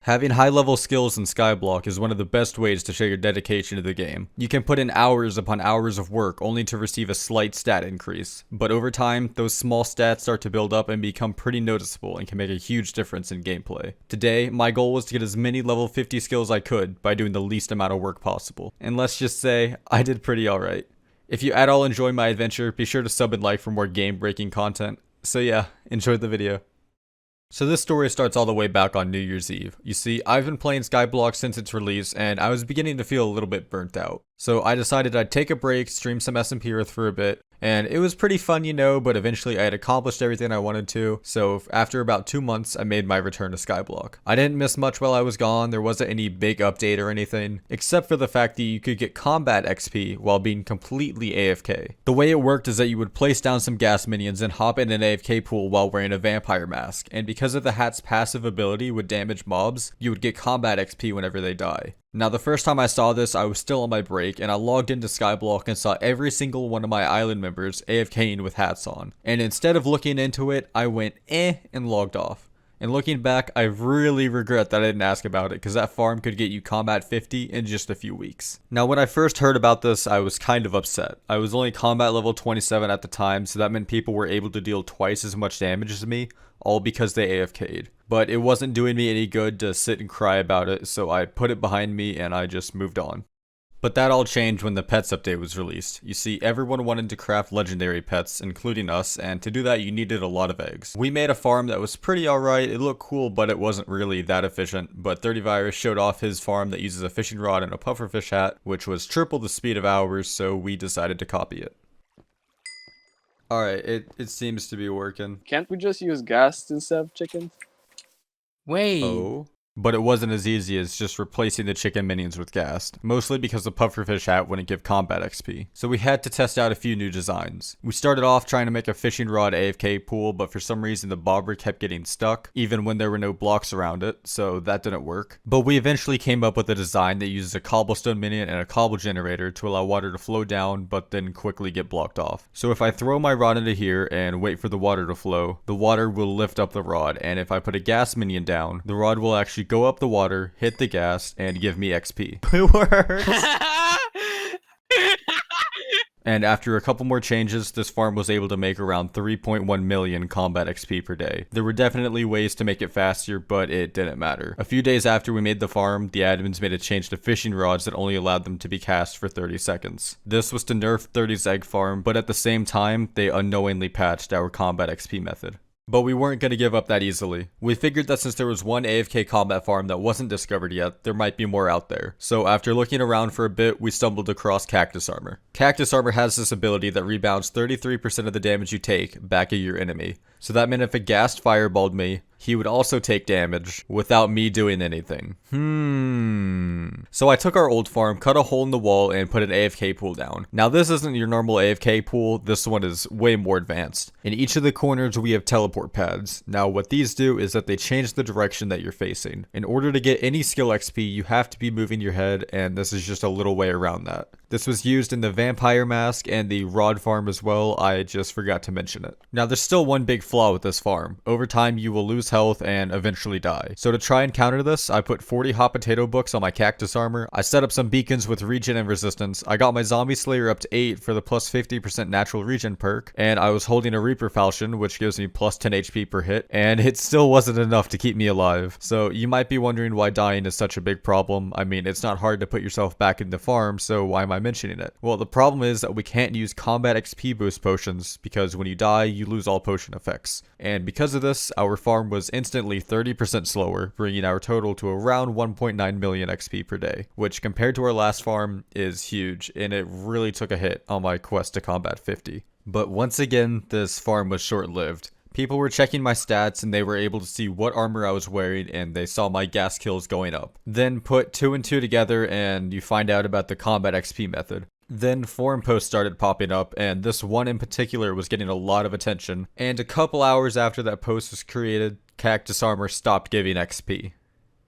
Having high level skills in skyblock is one of the best ways to show your dedication to the game. You can put in hours upon hours of work only to receive a slight stat increase, but over time, those small stats start to build up and become pretty noticeable and can make a huge difference in gameplay. Today, my goal was to get as many level 50 skills I could by doing the least amount of work possible, and let's just say, I did pretty alright. If you at all enjoy my adventure, be sure to sub and like for more game-breaking content. So yeah, enjoy the video. So this story starts all the way back on New Year's Eve. You see, I've been playing skyblock since its release, and I was beginning to feel a little bit burnt out. So I decided I'd take a break, stream some SMP Earth for a bit, and it was pretty fun, you know, but eventually I had accomplished everything I wanted to, so after about 2 months, I made my return to skyblock. I didn't miss much while I was gone, there wasn't any big update or anything, except for the fact that you could get combat XP while being completely AFK. The way it worked is that you would place down some gas minions and hop in an AFK pool while wearing a vampire mask, and because of the hat's passive ability would damage mobs, you would get combat XP whenever they die. Now the first time I saw this, I was still on my break, and I logged into skyblock and saw every single one of my island members AFKing with hats on. And instead of looking into it, I went and logged off. And looking back, I really regret that I didn't ask about it, because that farm could get you combat 50 in just a few weeks. Now when I first heard about this, I was kind of upset. I was only combat level 27 at the time, so that meant people were able to deal twice as much damage as me, all because they AFK'd. But it wasn't doing me any good to sit and cry about it, so I put it behind me and I just moved on. But that all changed when the pets update was released. You see, everyone wanted to craft legendary pets, including us, and to do that you needed a lot of eggs. We made a farm that was pretty alright, it looked cool, but it wasn't really that efficient. But 30virus showed off his farm that uses a fishing rod and a pufferfish hat, which was triple the speed of ours, so we decided to copy it. Alright, it seems to be working. Can't we just use gas instead of chickens? Wait. Oh. But it wasn't as easy as just replacing the chicken minions with gas, mostly because the pufferfish hat wouldn't give combat XP. So we had to test out a few new designs. We started off trying to make a fishing rod AFK pool, but for some reason the bobber kept getting stuck, even when there were no blocks around it, so that didn't work. But we eventually came up with a design that uses a cobblestone minion and a cobble generator to allow water to flow down, but then quickly get blocked off. So if I throw my rod into here and wait for the water to flow, the water will lift up the rod, and if I put a gas minion down, the rod will actually go up the water, hit the gas, and give me XP. It works! And after a couple more changes, this farm was able to make around 3.1 million combat XP per day. There were definitely ways to make it faster, but it didn't matter. A few days after we made the farm, the admins made a change to fishing rods that only allowed them to be cast for 30 seconds. This was to nerf 30's egg farm, but at the same time, they unknowingly patched our combat XP method. But we weren't going to give up that easily. We figured that since there was one AFK combat farm that wasn't discovered yet, there might be more out there. So after looking around for a bit, we stumbled across Cactus armor. Cactus armor has this ability that rebounds 33% of the damage you take back at your enemy. So that meant if a ghast fireballed me, he would also take damage without me doing anything. So I took our old farm, cut a hole in the wall, and put an AFK pool down. Now this isn't your normal AFK pool, this one is way more advanced. In each of the corners we have teleport pads. Now what these do is that they change the direction that you're facing. In order to get any skill XP, you have to be moving your head, and this is just a little way around that. This was used in the vampire mask and the rod farm as well, I just forgot to mention it. Now there's still one big flaw with this farm. Over time you will lose health and eventually die. So to try and counter this, I put 40 hot potato books on my cactus armor, I set up some beacons with regen and resistance, I got my zombie slayer up to 8 for the plus 50% natural regen perk, and I was holding a reaper falchion which gives me plus 10 HP per hit, and it still wasn't enough to keep me alive. So you might be wondering why dying is such a big problem. I mean, it's not hard to put yourself back in the farm, so why am I mentioning it? Well, the problem is that we can't use combat XP boost potions because when you die, you lose all potion effects. And because of this, our farm was instantly 30% slower, bringing our total to around 1.9 million XP per day, which compared to our last farm is huge, and it really took a hit on my quest to combat 50. But once again, this farm was short-lived. People were checking my stats and they were able to see what armor I was wearing and they saw my gas kills going up. Then put 2 and 2 together and you find out about the combat XP method. Then forum posts started popping up, and this one in particular was getting a lot of attention, and a couple hours after that post was created, Cactus armor stopped giving XP.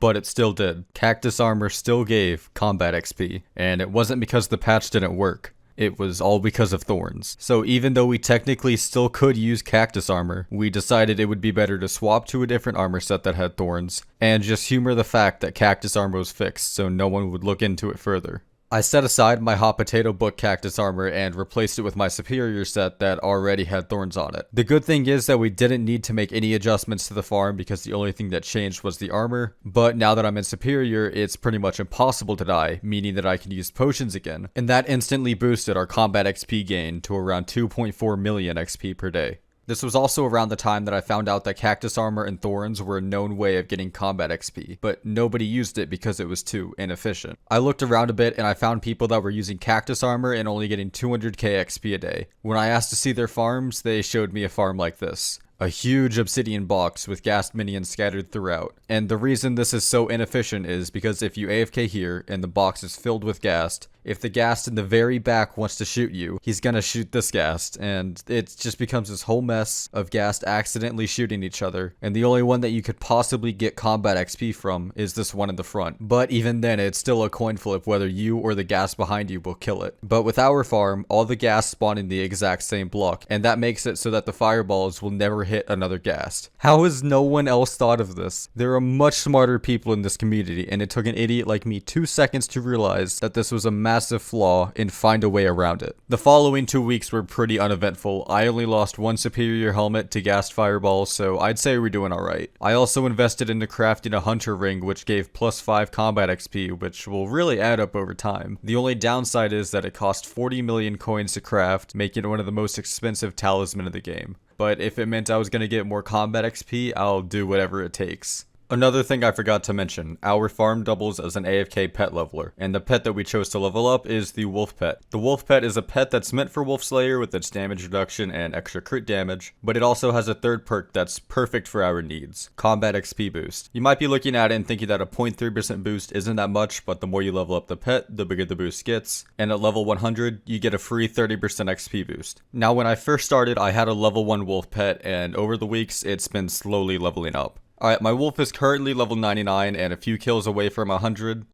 But it still did. Cactus armor still gave combat XP, and it wasn't because the patch didn't work. It was all because of Thorns. So even though we technically still could use Cactus armor, we decided it would be better to swap to a different armor set that had Thorns, and just humor the fact that Cactus armor was fixed so no one would look into it further. I set aside my hot potato book Cactus armor and replaced it with my superior set that already had Thorns on it. The good thing is that we didn't need to make any adjustments to the farm because the only thing that changed was the armor, but now that I'm in superior, it's pretty much impossible to die, meaning that I can use potions again, and that instantly boosted our combat XP gain to around 2.4 million XP per day. This was also around the time that I found out that Cactus armor and Thorns were a known way of getting combat XP, but nobody used it because it was too inefficient. I looked around a bit and I found people that were using Cactus armor and only getting 200k XP a day. When I asked to see their farms, they showed me a farm like this. A huge obsidian box with ghast minions scattered throughout. And the reason this is so inefficient is because if you AFK here and the box is filled with ghast, if the ghast in the very back wants to shoot you, he's gonna shoot this ghast, and it just becomes this whole mess of ghast accidentally shooting each other, and the only one that you could possibly get combat XP from is this one in the front. But even then, it's still a coin flip whether you or the ghast behind you will kill it. But with our farm, all the ghast spawn in the exact same block, and that makes it so that the fireballs will never hit another ghast. How has no one else thought of this? There are much smarter people in this community, and it took an idiot like me 2 seconds to realize that this was a massive flaw and find a way around it. The following 2 weeks were pretty uneventful. I only lost one superior helmet to ghast fireballs, so I'd say we're doing alright. I also invested into crafting a hunter ring, which gave +5 combat XP, which will really add up over time. The only downside is that it cost 40 million coins to craft, making it one of the most expensive talisman in the game. But if it meant I was going to get more combat XP, I'll do whatever it takes. Another thing I forgot to mention, our farm doubles as an AFK pet leveler, and the pet that we chose to level up is the wolf pet. The wolf pet is a pet that's meant for wolf slayer with its damage reduction and extra crit damage, but it also has a third perk that's perfect for our needs, combat XP boost. You might be looking at it and thinking that a 0.3% boost isn't that much, but the more you level up the pet, the bigger the boost gets, and at level 100, you get a free 30% XP boost. Now when I first started, I had a level 1 wolf pet, and over the weeks, it's been slowly leveling up. Alright, my wolf is currently level 99 and a few kills away from 100.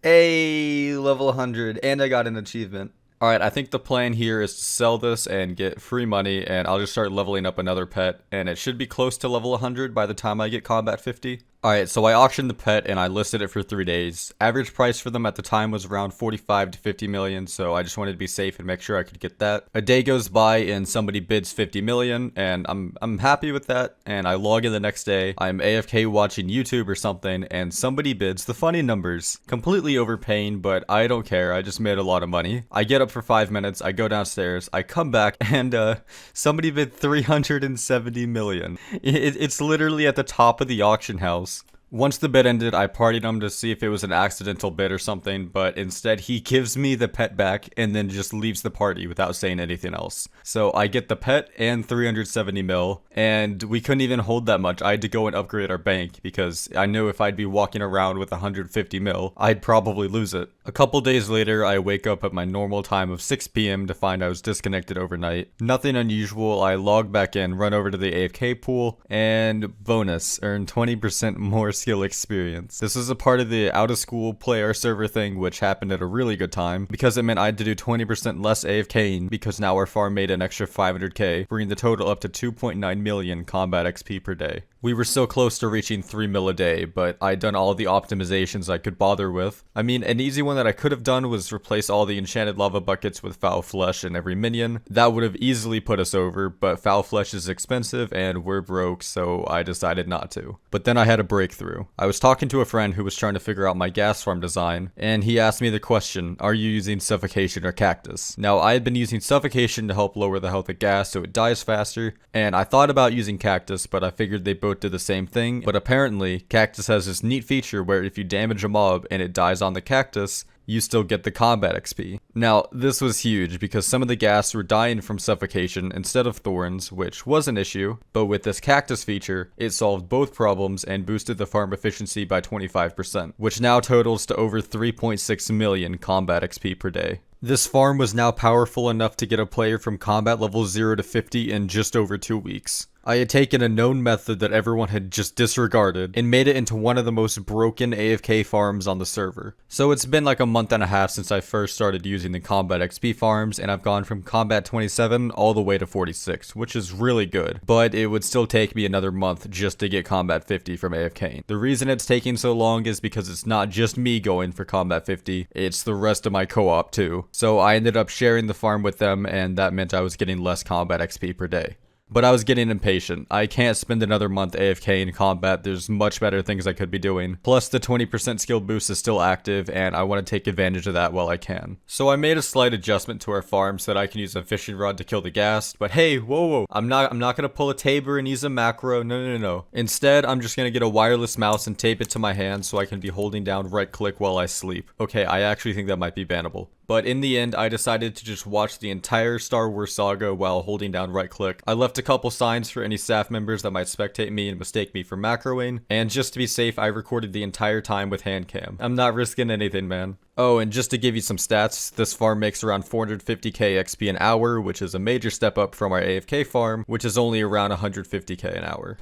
Hey, level 100, and I got an achievement. Alright, I think the plan here is to sell this and get free money, and I'll just start leveling up another pet, and it should be close to level 100 by the time I get combat 50. Alright, so I auctioned the pet and I listed it for 3 days. Average price for them at the time was around 45 to 50 million, so I just wanted to be safe and make sure I could get that. A day goes by and somebody bids 50 million, and I'm happy with that, and I log in the next day. I'm AFK watching YouTube or something, and somebody bids the funny numbers. Completely overpaying, but I don't care, I just made a lot of money. I get up for 5 minutes, I go downstairs, I come back, and somebody bid 370 million. It's literally at the top of the auction house. Once the bid ended, I partied him to see if it was an accidental bid or something, but instead he gives me the pet back and then just leaves the party without saying anything else. So I get the pet and 370 mil, and we couldn't even hold that much. I had to go and upgrade our bank because I knew if I'd be walking around with 150 mil, I'd probably lose it. A couple days later, I wake up at my normal time of 6 p.m. to find I was disconnected overnight. Nothing unusual, I log back in, run over to the AFK pool, and bonus, earn 20% more skill experience. This was a part of the out of school play our server thing, which happened at a really good time because it meant I had to do 20% less AFKing because now our farm made an extra 500k, bringing the total up to 2.9 million combat XP per day. We were so close to reaching 3 mil a day, but I'd done all the optimizations I could bother with. I mean, an easy one that I could have done was replace all the enchanted lava buckets with foul flesh in every minion. That would have easily put us over, but foul flesh is expensive and we're broke, so I decided not to. But then I had a breakthrough. I was talking to a friend who was trying to figure out my gas farm design, and he asked me the question, are you using suffocation or cactus? Now, I had been using suffocation to help lower the health of gas so it dies faster, and I thought about using cactus, but I figured they both did the same thing. But apparently, cactus has this neat feature where if you damage a mob and it dies on the cactus, you still get the combat XP. Now, this was huge because some of the gas were dying from suffocation instead of thorns, which was an issue, but with this cactus feature, it solved both problems and boosted the farm efficiency by 25%, which now totals to over 3.6 million combat XP per day. This farm was now powerful enough to get a player from combat level 0 to 50 in just over 2 weeks. I had taken a known method that everyone had just disregarded and made it into one of the most broken AFK farms on the server. So it's been like a month and a half since I first started using the combat XP farms, and I've gone from combat 27 all the way to 46, which is really good, but it would still take me another month just to get combat 50 from AFK. The reason it's taking so long is because it's not just me going for combat 50, it's the rest of my co-op too. So I ended up sharing the farm with them, and that meant I was getting less combat XP per day. But I was getting impatient. I can't spend another month AFK in combat, there's much better things I could be doing. Plus the 20% skill boost is still active, and I want to take advantage of that while I can. So I made a slight adjustment to our farm so that I can use a fishing rod to kill the ghast, but hey, whoa, I'm not gonna pull a tabor and use a macro, no. Instead, I'm just gonna get a wireless mouse and tape it to my hand so I can be holding down right click while I sleep. Okay, I actually think that might be bannable. But in the end, I decided to just watch the entire Star Wars saga while holding down right click. I left a couple signs for any staff members that might spectate me and mistake me for macroing, and just to be safe, I recorded the entire time with hand cam. I'm not risking anything, man. Oh, and just to give you some stats, this farm makes around 450k XP an hour, which is a major step up from our AFK farm, which is only around 150k an hour.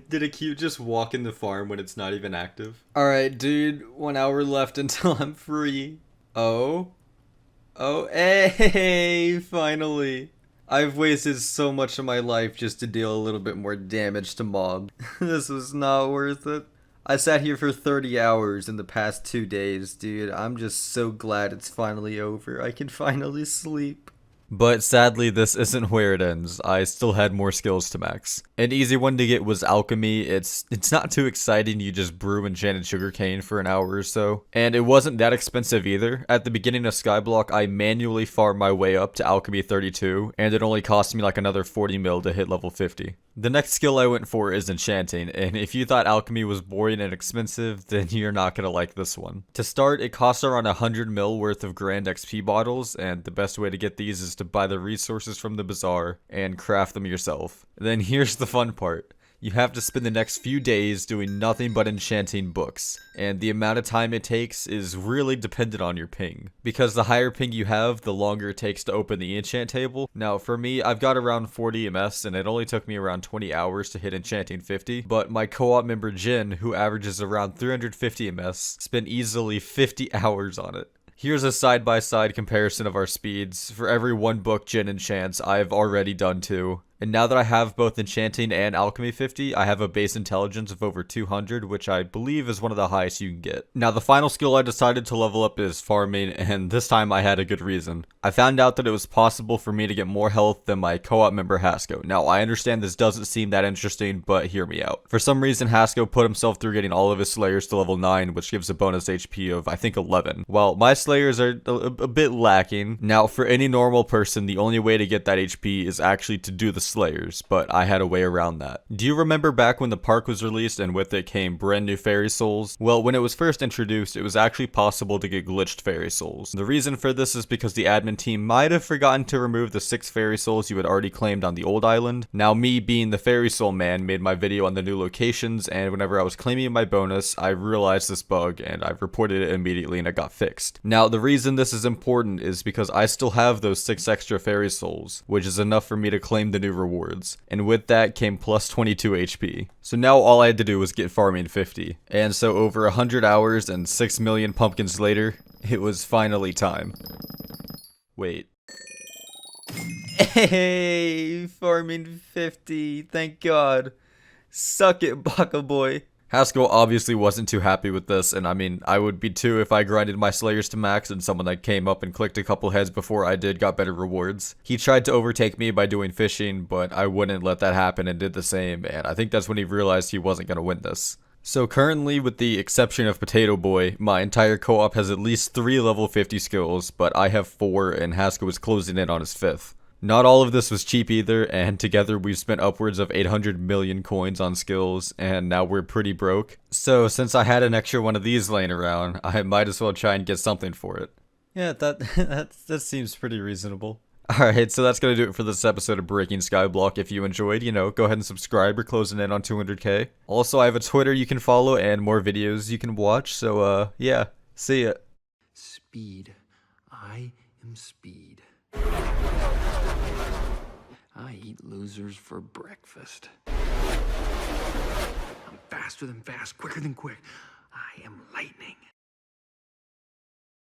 Did a cute just walk in the farm when it's not even active? Alright, dude, 1 hour left until I'm free. Oh, hey, finally. I've wasted so much of my life just to deal a little bit more damage to mobs. This was not worth it. I sat here for 30 hours in the past 2 days, dude. I'm just so glad it's finally over. I can finally sleep. But sadly, this isn't where it ends. I still had more skills to max. An easy one to get was alchemy. It's not too exciting, you just brew enchanted sugarcane for an hour or so. And it wasn't that expensive either. At the beginning of skyblock, I manually farmed my way up to alchemy 32, and it only cost me like another 40 mil to hit level 50. The next skill I went for is enchanting, and if you thought alchemy was boring and expensive, then you're not gonna like this one. To start, it costs around 100 mil worth of grand XP bottles, and the best way to get these is to buy the resources from the bazaar and craft them yourself. Then here's the fun part. You have to spend the next few days doing nothing but enchanting books, and the amount of time it takes is really dependent on your ping. Because the higher ping you have, the longer it takes to open the enchant table. Now for me, I've got around 40 MS, and it only took me around 20 hours to hit enchanting 50, but my co-op member Jin, who averages around 350 MS, spent easily 50 hours on it. Here's a side-by-side comparison of our speeds. For every one book Jin enchants, I've already done 2. And now that I have both enchanting and alchemy 50, I have a base intelligence of over 200, which I believe is one of the highest you can get. Now the final skill I decided to level up is farming, and this time I had a good reason. I found out that it was possible for me to get more health than my co-op member Hasko. Now I understand this doesn't seem that interesting, but hear me out. For some reason Hasko put himself through getting all of his slayers to level 9, which gives a bonus HP of I think 11. Well, my slayers are a bit lacking. Now for any normal person, the only way to get that HP is actually to do the slayers, but I had a way around that. Do you remember back when the park was released and with it came brand new fairy souls? Well, when it was first introduced, it was actually possible to get glitched fairy souls. The reason for this is because the admin team might have forgotten to remove the 6 fairy souls you had already claimed on the old island. Now me being the fairy soul man made my video on the new locations, and whenever I was claiming my bonus, I realized this bug and I reported it immediately and it got fixed. Now the reason this is important is because I still have those 6 extra fairy souls, which is enough for me to claim the new rewards, and with that came plus 22 HP. So now all I had to do was get farming 50, and so over 100 hours and 6 million pumpkins later, it was finally time. Wait. Hey, farming 50, thank God. Suck it, Baka boy. Haskell obviously wasn't too happy with this, and I mean, I would be too if I grinded my slayers to max and someone that came up and clicked a couple heads before I did got better rewards. He tried to overtake me by doing fishing, but I wouldn't let that happen and did the same, and I think that's when he realized he wasn't going to win this. So currently, with the exception of Potato Boy, my entire co-op has at least 3 level 50 skills, but I have 4 and Haskell is closing in on his 5th. Not all of this was cheap either, and together we've spent upwards of 800 million coins on skills, and now we're pretty broke. So since I had an extra one of these laying around, I might as well try and get something for it. Yeah, that seems pretty reasonable. Alright, so that's gonna do it for this episode of Breaking Skyblock. If you enjoyed, go ahead and subscribe. We're closing in on 200k. Also, I have a Twitter you can follow and more videos you can watch, so yeah, see ya. Speed. I am speed. I eat losers for breakfast. I'm faster than fast, quicker than quick. I am lightning.